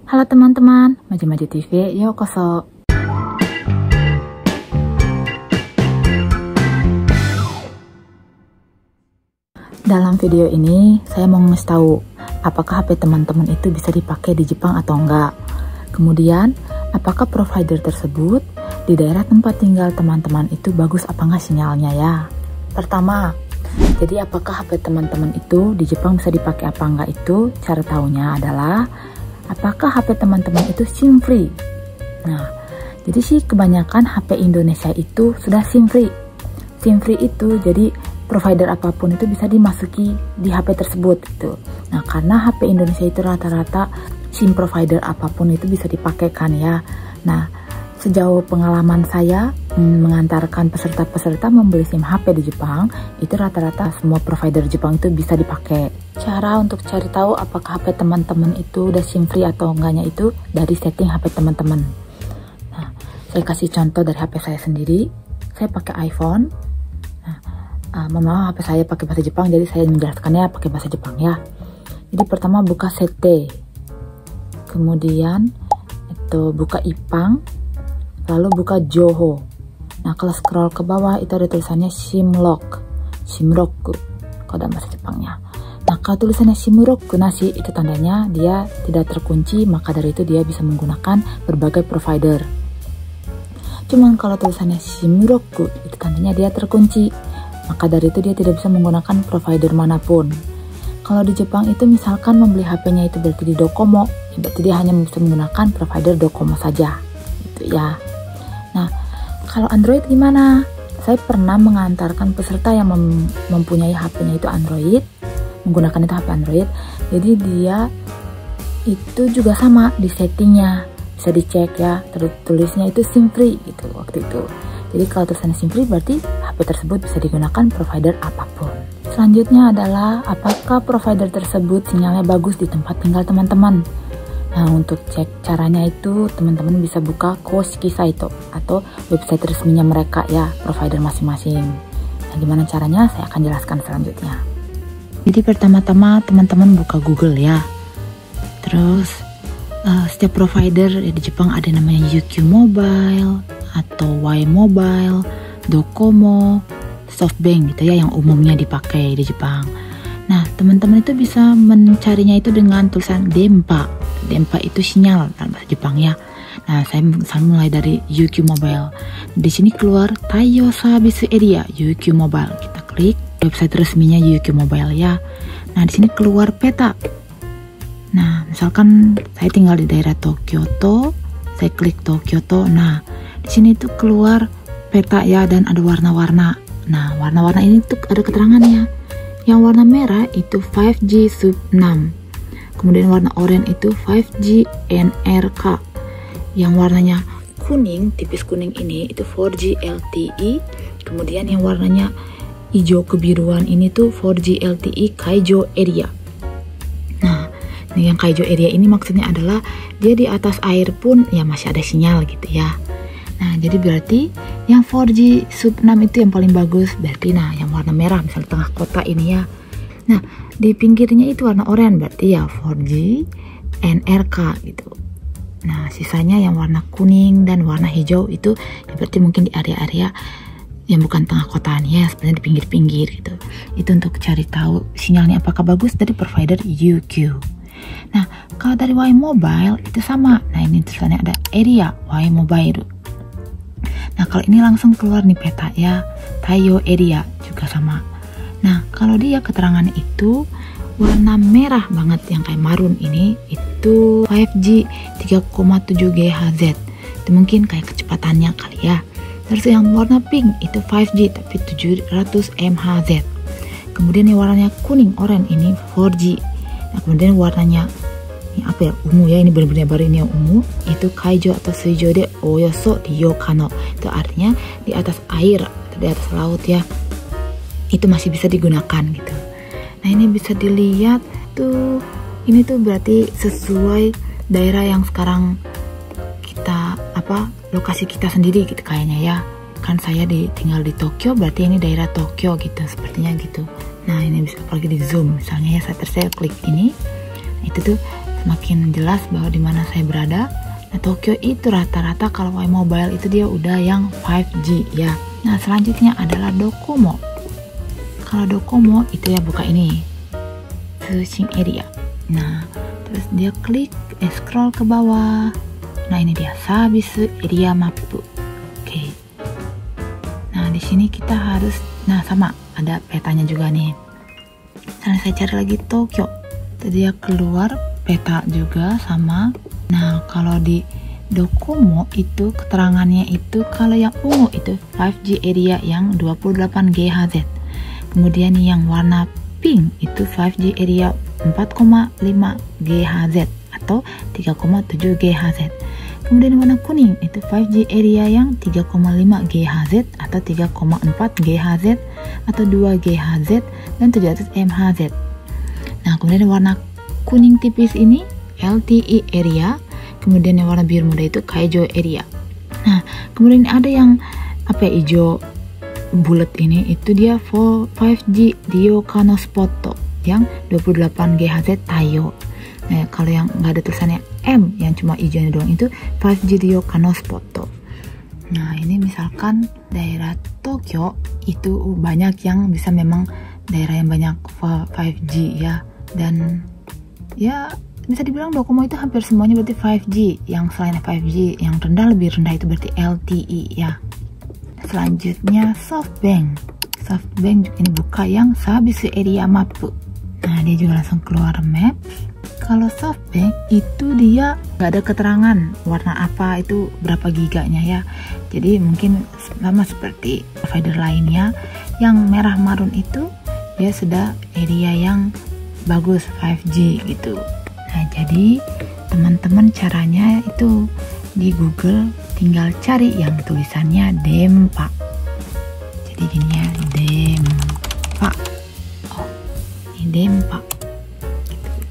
Halo teman-teman, Maju-Maju TV, yokoso. Dalam video ini, saya mau ngasih tahu apakah HP teman-teman itu bisa dipakai di Jepang atau enggak. Kemudian, apakah provider tersebut di daerah tempat tinggal teman-teman itu bagus apa enggak sinyalnya ya. Pertama, jadi apakah HP teman-teman itu di Jepang bisa dipakai apa enggak itu, cara tahunya adalah apakah HP teman-teman itu SIM free. Nah, jadi sih kebanyakan HP Indonesia itu sudah SIM free. SIM free itu jadi provider apapun itu bisa dimasuki di HP tersebut gitu. Nah, karena HP Indonesia itu rata-rata SIM provider apapun itu bisa dipakai kan ya. Nah, sejauh pengalaman saya mengantarkan peserta-peserta membeli SIM HP di Jepang, itu rata-rata semua provider Jepang itu bisa dipakai. Cara untuk cari tahu apakah HP teman-teman itu udah SIM free atau enggaknya itu dari setting HP teman-teman. Nah, saya kasih contoh dari HP saya sendiri. Saya pakai iPhone. Memang HP saya pakai bahasa Jepang, jadi saya menjelaskannya pakai bahasa Jepang ya. Jadi pertama buka sete, kemudian itu buka ipang, lalu buka joho. Nah, kalau scroll ke bawah itu ada tulisannya simlock, simroku kalau bahasa Jepangnya. Nah, kalau tulisannya simroku nasi itu tandanya dia tidak terkunci, maka dari itu dia bisa menggunakan berbagai provider. Cuman kalau tulisannya simroku itu tandanya dia terkunci, maka dari itu dia tidak bisa menggunakan provider manapun. Kalau di Jepang itu misalkan membeli HP-nya itu berarti di Docomo, berarti dia hanya bisa menggunakan provider Docomo saja, gitu ya. Nah, kalau Android gimana? Saya pernah mengantarkan peserta yang mempunyai HP-nya itu Android, menggunakan itu HP Android, jadi dia itu juga sama di settingnya, bisa dicek ya, tulisnya itu SIM free gitu waktu itu. Jadi kalau tulisannya SIM free berarti HP tersebut bisa digunakan provider apapun. Selanjutnya adalah apakah provider tersebut sinyalnya bagus di tempat tinggal teman-teman. Nah, untuk cek caranya itu teman-teman bisa buka Koshiki Saito atau website resminya mereka ya, provider masing-masing. Nah, gimana caranya saya akan jelaskan selanjutnya. Jadi pertama-tama teman-teman buka Google ya. Terus setiap provider di Jepang ada namanya UQ Mobile atau Y Mobile, Docomo, SoftBank gitu ya yang umumnya dipakai di Jepang. Nah, teman-teman itu bisa mencarinya itu dengan tulisan Denpa. Denpa itu sinyal dalam bahasa Jepang ya. Nah, saya mulai dari UQ Mobile. Di sini keluar Taiyo Service Area UQ Mobile. Kita klik website resminya UQ Mobile ya. Nah, di sini keluar peta. Nah, misalkan saya tinggal di daerah Tokyoto, saya klik Tokyoto. Nah, di sini tuh keluar peta ya dan ada warna-warna. Nah, warna-warna ini tuh ada keterangannya. Yang warna merah itu 5G sub 6. Kemudian warna oranye itu 5G NRK. Yang warnanya kuning, tipis kuning ini itu 4G LTE. Kemudian yang warnanya hijau kebiruan ini tuh 4G LTE Kaijo Area. Nah, yang Kaijo Area ini maksudnya adalah dia di atas air pun ya masih ada sinyal gitu ya. Nah, jadi berarti yang 4G sub 6 itu yang paling bagus. Berarti nah yang warna merah misalnya tengah kota ini ya. Nah, di pinggirnya itu warna oranye berarti ya 4G NRK gitu. Nah, sisanya yang warna kuning dan warna hijau itu ya berarti mungkin di area-area yang bukan tengah kota nih ya, sebenarnya di pinggir-pinggir gitu. Itu untuk cari tahu sinyalnya apakah bagus dari provider UQ. Nah, kalau dari Y Mobile itu sama. Nah, ini tulisannya ada area Y Mobile. Nah, kalau ini langsung keluar nih peta ya, Taiyo Area juga sama. Nah, kalau dia keterangannya itu warna merah banget yang kayak marun ini itu 5G 3,7 GHz. Itu mungkin kayak kecepatannya kali ya. Terus yang warna pink itu 5G tapi 700 MHz. Kemudian yang warnanya kuning oranye ini 4G. Nah, kemudian warnanya ini apa ya, ungu ya, ini benar-benar baru ini yang ungu, itu kaijo atau suijo de oyoso ryo kano. Itu artinya di atas air atau di atas laut ya, itu masih bisa digunakan gitu. Nah, ini bisa dilihat tuh, ini tuh berarti sesuai daerah yang sekarang kita lokasi kita sendiri gitu kayaknya ya. Kan saya tinggal di Tokyo, berarti ini daerah Tokyo gitu sepertinya gitu. Nah, ini bisa apalagi di zoom misalnya ya, saya klik ini, itu tuh semakin jelas bahwa di mana saya berada. Nah, Tokyo itu rata-rata kalau Y-Mobile itu dia udah yang 5G ya. Nah, selanjutnya adalah Docomo. Kalau Docomo itu ya buka ini searching area. Nah, terus dia klik, scroll ke bawah. Nah, ini dia service area map. Oke. Nah, di sini kita harus, nah sama ada petanya juga nih. Nah, saya cari lagi Tokyo. Tadi dia keluar peta juga sama. Nah, kalau di Docomo itu keterangannya itu kalau yang ungu itu 5G area yang 28 GHz. Kemudian yang warna pink itu 5G area 4,5 GHz atau 3,7 GHz. Kemudian warna kuning itu 5G area yang 3,5 GHz atau 3,4 GHz atau 2 GHz dan 700 MHz. Nah, kemudian warna kuning tipis ini LTE area, kemudian yang warna biru muda itu Kaijo area. Nah, kemudian ada yang hijau bulat ini itu dia 5G Dio Kano Spot yang 28 GHz Tayo. Nah, kalau yang nggak ada tulisannya M yang cuma hijaunya doang itu 5G Dio Kano Spot. Nah, ini misalkan daerah Tokyo itu banyak yang bisa memang daerah yang banyak 5G ya, dan ya bisa dibilang Docomo itu hampir semuanya berarti 5G. Yang selain 5G yang rendah, lebih rendah itu berarti LTE ya. Selanjutnya SoftBank. SoftBank ini buka yang service area map. Nah, dia juga langsung keluar map. Kalau SoftBank itu dia nggak ada keterangan warna apa itu berapa giganya ya. Jadi mungkin sama seperti provider lainnya, yang merah marun itu dia sudah area yang bagus 5G gitu. Nah, jadi teman-teman caranya itu di Google tinggal cari yang tulisannya Dempa. Jadi gini ya, Dempa. Oh, ini Dempa.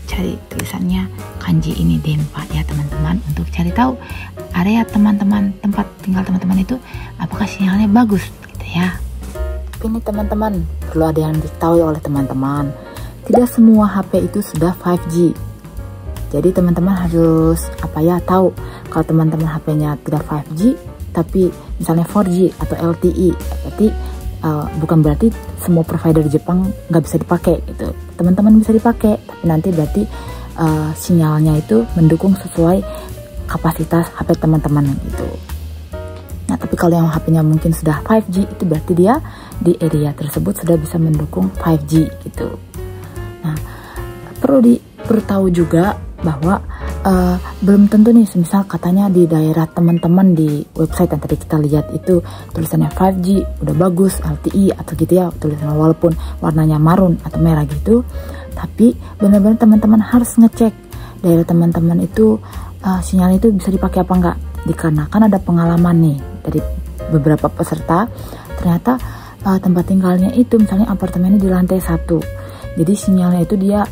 Cari tulisannya kanji ini Dempa ya teman-teman, untuk cari tahu area teman-teman, tempat tinggal teman-teman itu apakah sinyalnya bagus gitu ya. Ini teman-teman, perlu ada yang diketahui oleh teman-teman. Tidak semua HP itu sudah 5G. Jadi teman-teman harus tahu kalau teman-teman HP-nya tidak 5G tapi misalnya 4G atau LTE, berarti bukan berarti semua provider Jepang nggak bisa dipakai gitu. Teman-teman bisa dipakai, tapi nanti berarti sinyalnya itu mendukung sesuai kapasitas HP teman-teman gitu. Nah, tapi kalau yang HP-nya mungkin sudah 5G itu berarti dia di area tersebut sudah bisa mendukung 5G gitu. Nah, perlu tahu juga bahwa belum tentu nih, misal katanya di daerah teman-teman di website yang tadi kita lihat itu tulisannya 5G udah bagus, LTE atau gitu ya tulisannya, walaupun warnanya marun atau merah gitu, tapi benar-benar teman-teman harus ngecek daerah teman-teman itu sinyal itu bisa dipakai apa enggak. Dikarenakan ada pengalaman nih dari beberapa peserta, ternyata tempat tinggalnya itu misalnya apartemennya di lantai 1, jadi sinyalnya itu dia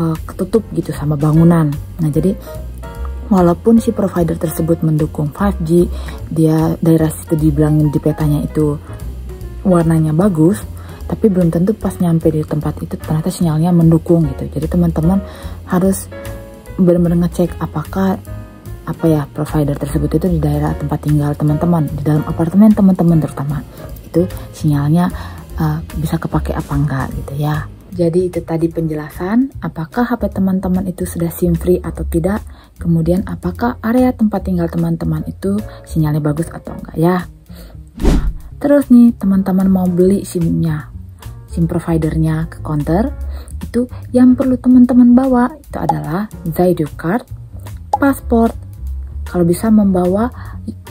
ketutup gitu sama bangunan. Nah, jadi walaupun si provider tersebut mendukung 5G, dia daerah situ dibilangin di petanya itu warnanya bagus, tapi belum tentu pas nyampe di tempat itu ternyata sinyalnya mendukung gitu. Jadi teman-teman harus benar-benar ngecek apakah provider tersebut itu di daerah tempat tinggal teman-teman, di dalam apartemen teman-teman terutama, itu sinyalnya bisa kepake apa enggak gitu ya. Jadi itu tadi penjelasan apakah HP teman-teman itu sudah SIM free atau tidak, kemudian apakah area tempat tinggal teman-teman itu sinyalnya bagus atau enggak ya. Nah, terus nih teman-teman mau beli SIM-nya, SIM providernya ke counter, itu yang perlu teman-teman bawa itu adalah Zaidu Card, paspor, kalau bisa membawa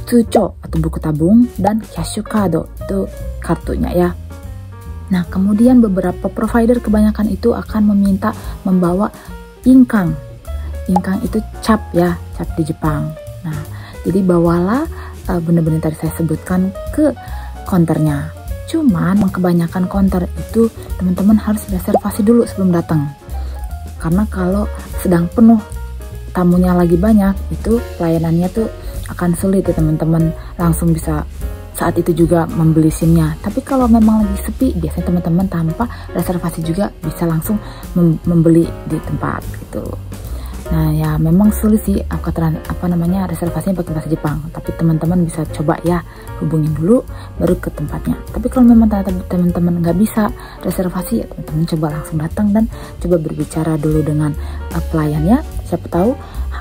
Tsucho atau buku tabung, dan Kyashu Card itu kartunya ya. Nah, kemudian beberapa provider kebanyakan itu akan meminta membawa ingkang. Ingkang itu cap ya, cap di Jepang. Nah, jadi bawalah benar-benar tadi saya sebutkan ke counternya. Cuman kebanyakan counter itu teman-teman harus reservasi dulu sebelum datang. Karena kalau sedang penuh, tamunya lagi banyak, itu pelayanannya tuh akan sulit ya teman-teman langsung bisa saat itu juga membeli SIM-nya. Tapi kalau memang lagi sepi, biasanya teman-teman tanpa reservasi juga bisa langsung membeli di tempat gitu. Nah ya memang sulit sih reservasinya pakai bahasa Jepang, tapi teman-teman bisa coba ya, hubungin dulu baru ke tempatnya. Tapi kalau memang teman-teman nggak bisa reservasi, ya teman-teman coba langsung datang dan coba berbicara dulu dengan pelayannya. Siapa tahu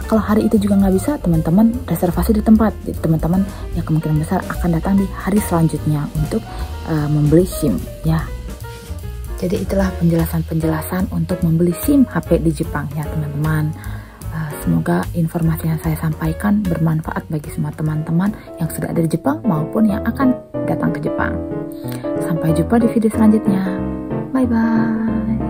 kalau hari itu juga nggak bisa, teman-teman reservasi di tempat, jadi teman-teman ya kemungkinan besar akan datang di hari selanjutnya untuk membeli SIM ya. Jadi itulah penjelasan untuk membeli SIM HP di Jepang ya teman-teman. Semoga informasi yang saya sampaikan bermanfaat bagi semua teman-teman yang sudah ada di Jepang maupun yang akan datang ke Jepang. Sampai jumpa di video selanjutnya. Bye-bye.